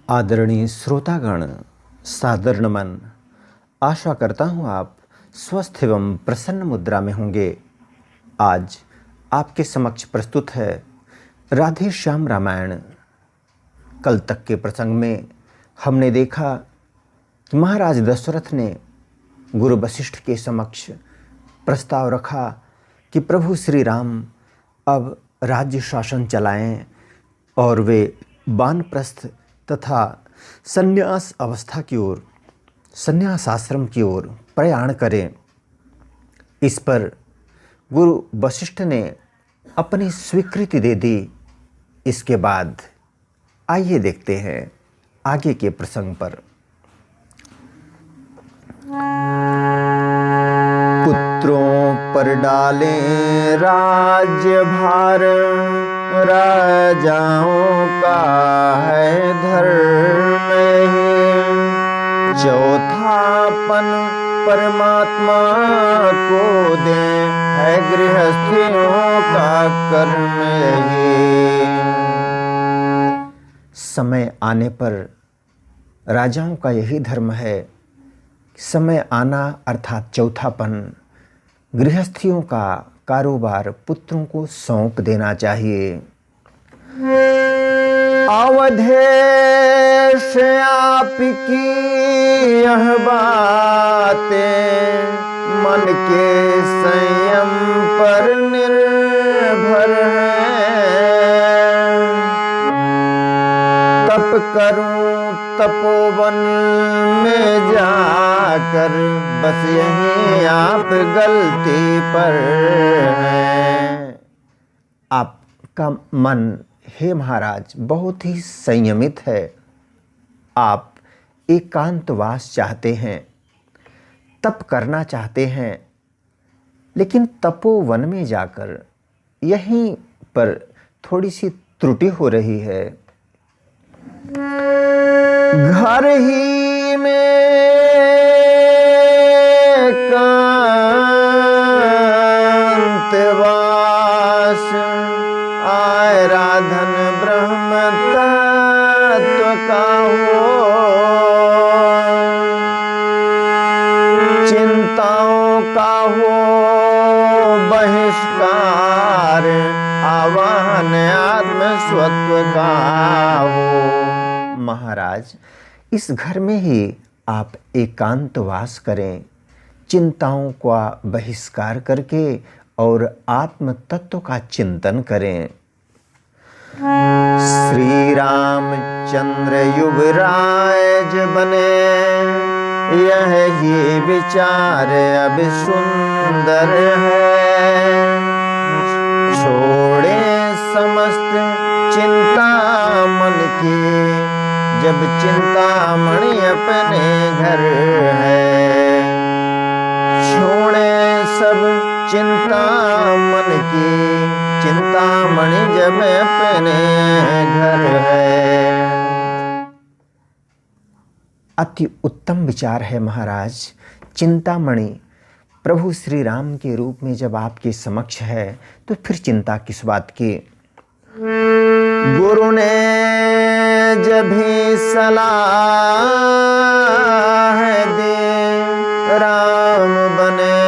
आदरणीय श्रोतागण, सादर नमन। आशा करता हूँ आप स्वस्थ एवं प्रसन्न मुद्रा में होंगे। आज आपके समक्ष प्रस्तुत है राधे श्याम रामायण। कल तक के प्रसंग में हमने देखा कि महाराज दशरथ ने गुरु वशिष्ठ के समक्ष प्रस्ताव रखा कि प्रभु श्री राम अब राज्य शासन चलाएं और वे वानप्रस्थ तथा संन्यास अवस्था की ओर, संन्यास आश्रम की ओर प्रयाण करें। इस पर गुरु वशिष्ठ ने अपनी स्वीकृति दे दी। इसके बाद आइए देखते हैं आगे के प्रसंग पर। पुत्रों पर डाले राज्य भार, राजाओं का है धर्म ही। चौथापन परमात्मा को दे, है गृहस्थियों का कर्म ही। समय आने पर राजाओं का यही धर्म है। समय आना अर्थात चौथापन, गृहस्थियों का कारोबार पुत्रों को सौंप देना चाहिए। अवधेश आपकी यह बातें मन के संयम पर निर्भर है। तप करूं तपोवन में जाकर, बस यही आप गलती पर हैं। आपका मन हे महाराज बहुत ही संयमित है। आप एकांतवास चाहते हैं, तप करना चाहते हैं, लेकिन तपोवन में जाकर यहीं पर थोड़ी सी त्रुटि हो रही है। घर ही में कांतवास, आराधन ब्रह्म तत्व का हो। चिंताओं का हो बहिष्कार, आवाहन आत्म स्वत्व का हो। महाराज, इस घर में ही आप एकांतवास करें, चिंताओं का बहिष्कार करके और आत्म तत्व का चिंतन करें। श्री रामचंद्र युवराज बने, यह ही विचार अब सुंदर है। छोड़े समस्त चिंता मन की, जब चिंतामणि अपने घर है। छोड़े सब चिंता मन की, चिंतामणि जब अपने घर है। अति उत्तम विचार है महाराज। चिंतामणि प्रभु श्री राम के रूप में जब आपके समक्ष है तो फिर चिंता किस बात की। गुरु ने जब भी सलाह दी, राम बने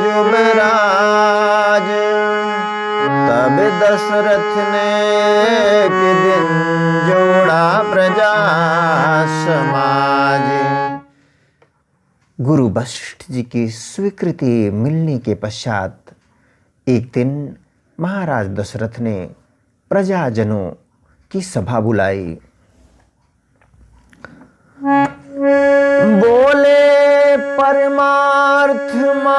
युवराज, तब दशरथ ने एक दिन जोड़ा प्रजा समाज। गुरु वशिष्ठ जी की स्वीकृति मिलने के पश्चात एक दिन महाराज दशरथ ने प्रजाजनों की सभा बुलाई। बोले परमार्थ मार्ग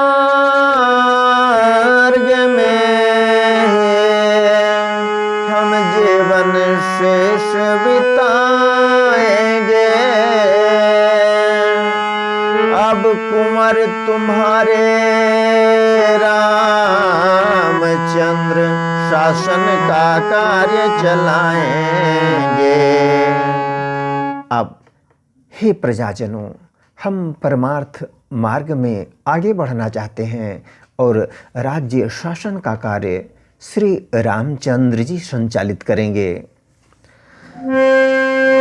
में हम जीवन शेष बिताएंगे। अब कुंवर तुम्हारे रामचंद्र शासन का कार्य चलाएंगे। अब हे प्रजाजनों, हम परमार्थ मार्ग में आगे बढ़ना चाहते हैं और राज्य शासन का कार्य श्री रामचंद्र जी संचालित करेंगे।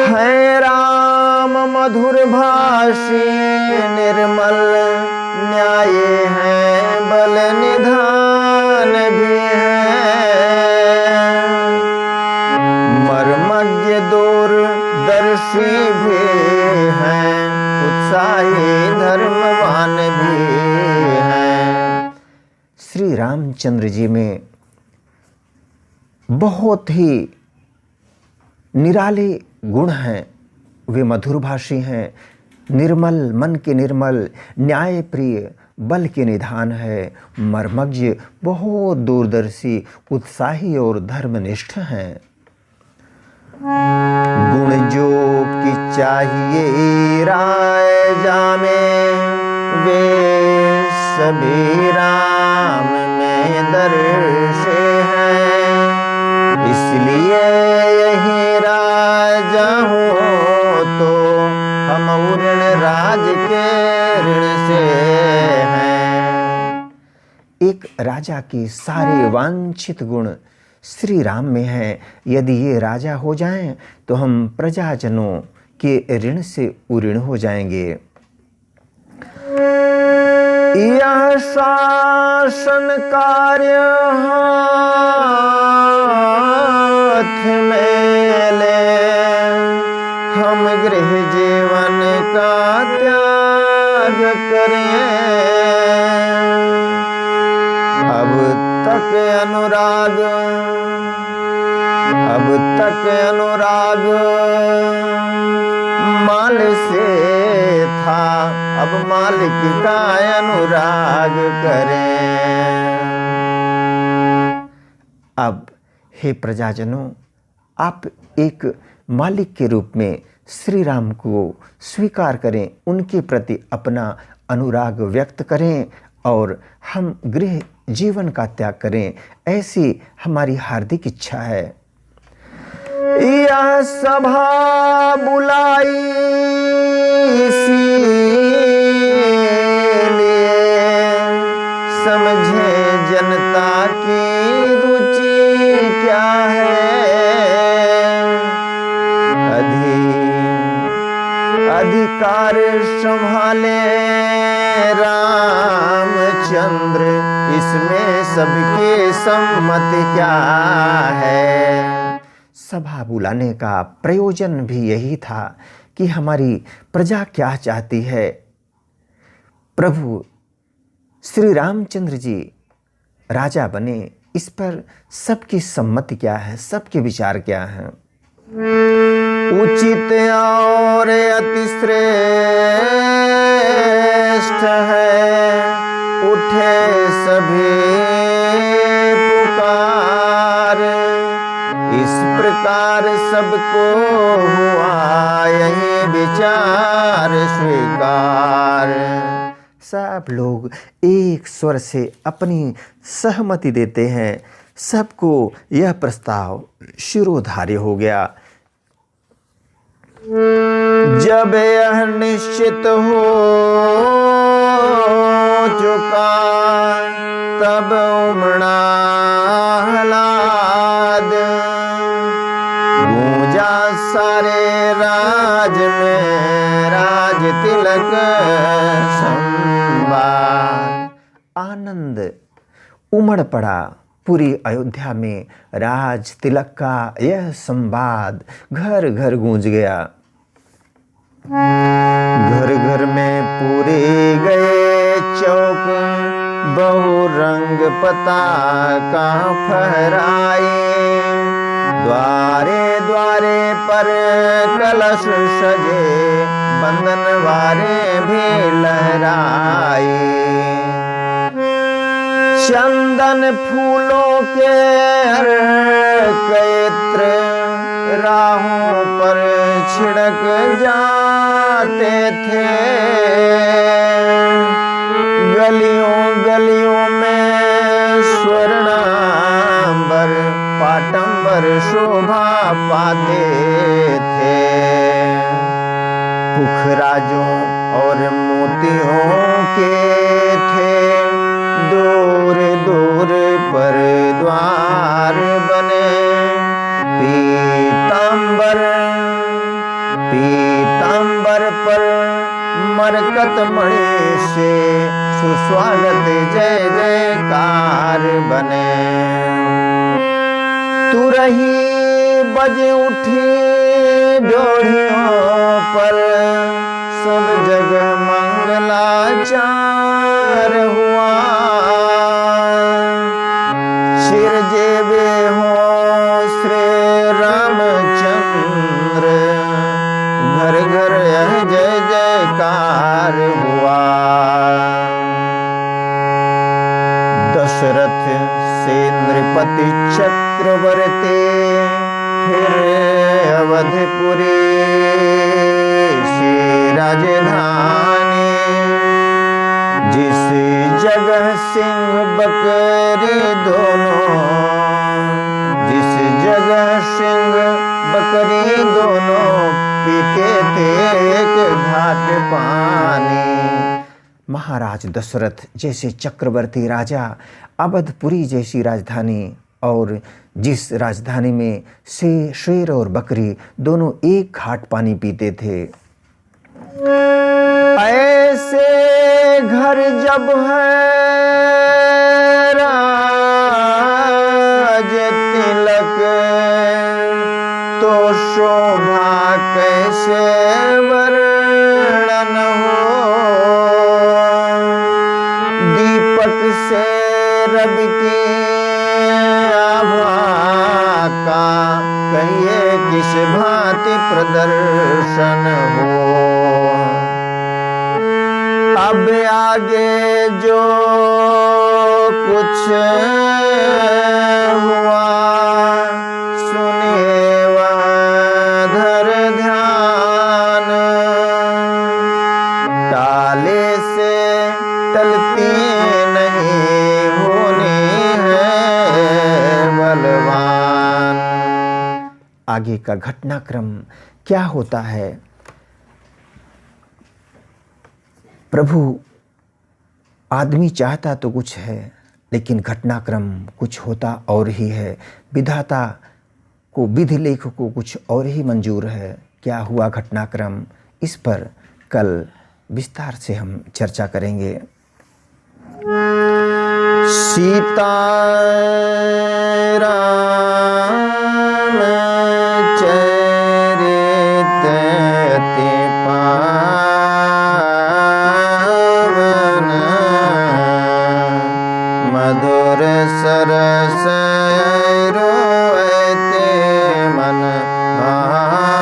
है मधुर भाषी निर्मल न्याय है, बल निधान भी है। मर्मज्ञ दूरदर्शी भी हैं, उत्साही धर्मवान भी हैं। श्री रामचंद्र जी में बहुत ही निराले गुण हैं। वे मधुरभाषी हैं, निर्मल मन के निर्मल, न्याय प्रिय, बल के निधान है, मर्मज्ञ, बहुत दूरदर्शी, उत्साही और धर्मनिष्ठ हैं। गुण जो कि चाहिए राय जामे, वे सभी राम में दर्शे हैं। इसलिए यही राजा हो तो हम ऋण राज के ऋण से हैं। एक राजा के सारे वांछित गुण श्री राम में हैं। यदि ये राजा हो जाएं तो हम प्रजाजनों के ऋण से उऋण हो जाएंगे। यह शासन कार्य हाथ में ले, हम गृह जीवन का त्याग करें। अब तक अनुराग माल से था, अब मालिक का अनुराग करें। अब हे प्रजाजनों, आप एक मालिक के रूप में श्री राम को स्वीकार करें, उनके प्रति अपना अनुराग व्यक्त करें और हम गृह जीवन का त्याग करें, ऐसी हमारी हार्दिक इच्छा है। यह सभा बुलाई समझे जनता की रुचि क्या है। अधिकार संभाले रामचंद्र, इसमें सबकी सम्मति क्या है। सभा बुलाने का प्रयोजन भी यही था कि हमारी प्रजा क्या चाहती है। प्रभु श्री रामचंद्र जी राजा बने, इस पर सबकी सम्मति क्या है, सबके विचार क्या हैं। उचित और अति श्रेष्ठ है, उठे सभी पुकार। इस प्रकार सबको हुआ यही विचार स्वीकार। सब लोग एक स्वर से अपनी सहमति देते हैं। सबको यह प्रस्ताव शिरोधार्य हो गया। जब यह निश्चित हो चुका, तब उमड़ा आह्लाद, गूंजा सारे राज में राज तिलक संवाद। आनंद उमड़ पड़ा पूरी अयोध्या में, राज तिलक का यह संवाद घर घर गूंज गया। घर घर में पूरे गए चौक, बहुरंग पताका फहराए। द्वारे द्वारे पर कलश सजे, बंधनवारे भी लहराए। चंदन फूलों के अर्क राहों पर छिड़क जाते थे। गलियों गलियों में स्वर्णांबर पाटंबर शोभा पाते थे। पुखराजों और मोतियों के थे, दूर दूर पर द्वार बने। पीतांबर द्वार पर मरकत मणि से सुस्वागत जय जयकार बने। तू रही बज उठी ड्योढ़ियों पर सब जगह मंगलाचार हुआ। शिर जेबे हो श्री रामचंद्र घर घर यह जय जयकार हुआ। दशरथ से नृपति चक्रवर्ती फिर अवधपुरी से राजधानी। जिस जगह सिंह बकरी दोनों, जिस जगह सिंह बकरी दोनों पीते थे एक घाट पानी। महाराज दशरथ जैसे चक्रवर्ती राजा, अवधपुरी जैसी राजधानी, और जिस राजधानी में से शेर और बकरी दोनों एक घाट पानी पीते थे, ऐसे घर जब है राज तिलक तो शोभा कैसे वर्णन हो। दीपक से रवि की का कहिए किस भांति प्रदर्शन हो। अब आगे जो कुछ हुआ सुनिए वह धर ध्यान। टाले से टलती नहीं होनी है बलवान। आगे का घटनाक्रम क्या होता है? प्रभु आदमी चाहता तो कुछ है, लेकिन घटनाक्रम कुछ होता और ही है। विधाता को, विधि लेख को कुछ और ही मंजूर है। क्या हुआ घटनाक्रम, इस पर कल विस्तार से हम चर्चा करेंगे। सीता राम चरित अति पावन, मधुर सरस रोते मन भावन।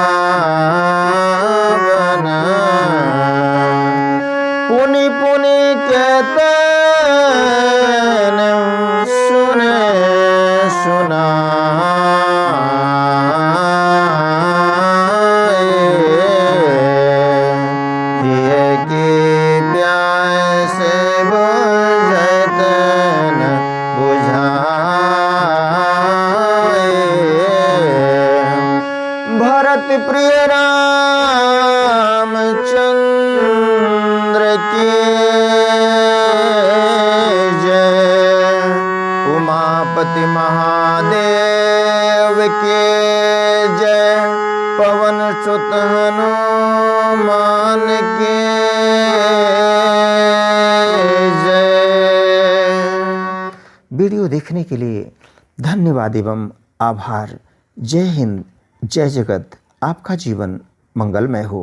पुनि पुनि कहते सुने सुनाए। ये की प्यास बुझत न बुझाए। भरत प्रिय रामचंद्र की उमापति महादेव के जय। पवन सुत हनुमान के जय। वीडियो देखने के लिए धन्यवाद एवं आभार। जय हिंद, जय जगत। आपका जीवन मंगलमय हो।